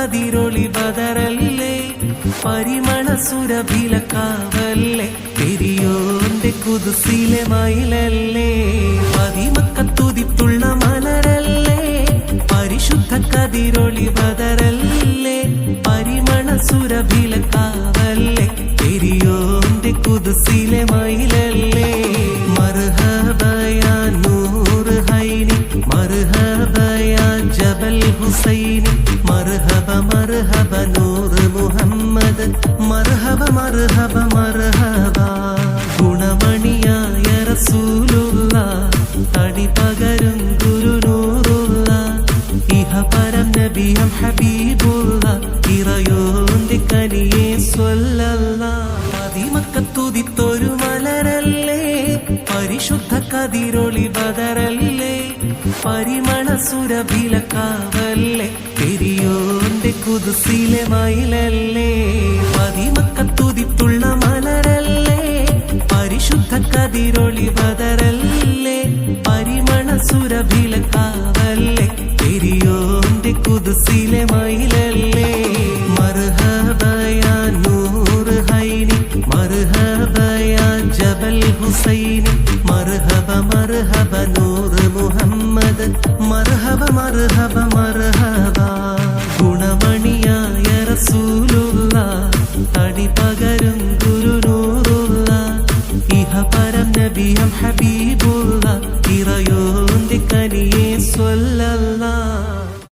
കതിരൊളി ബദറല്ലേ പരിമള സുരഭിലക്കാവല്ലേ പെരിയോന്റെ കുതുസിലെ മയിലല്ലേ പതിമക്കത്തുതിത്തുള്ള മലരല്ലേ പരിശുദ്ധ കതിരൊളി ബദറല്ലേ പരിമള സുരഭിലക്കാവല്ലേ പെരിയോന്റെ കുതുസിലെ മയിലല്ലേ മർഹബയാ നൂർ ഹൈനി മർഹബയാ ജബൽ ഹുസൈനി മർഹബ മർഹബ നൂർ മുഹമ്മദ് മർഹബ മർഹബ മർഹബ ഗുണമണിയായ റസൂലുള്ള തടി പകരും ഗുരുനൂറുള്ള ഇഹപരം നബിയം ഹബീബുള്ള ഇറയോന്റെ കനിയെ സ്വല്ലല്ലാഹ് മദിമക്കത്തുതിത്തൊരു മലരല്ലേ പരിശുദ്ധ കതിരൊളി ബദറല്ലേ പരിമള സുരഭിലക്കാവല്ലേ പെരിയോന്റെ കുതുസിലെ മയിലല്ലേ പതിമക്കത്തുതിത്തുള്ള മലരല്ലേ പരിശുദ്ധ കതിരൊളി ബദറല്ലേ പരിമള സുരഭിലക്കാവല്ലേ പെരിയോന്റെ കുതുസിലെ മയിലല്ലേ മർഹബയാ നൂർ ഹൈനി മർഹബയാ ജബൽ ഹുസൈനി മർഹബ മർഹബ നൂർ മുഹമ്മദ് മർഹബ മർഹബ മർഹബ ഗുണമണിയായ റസൂൽ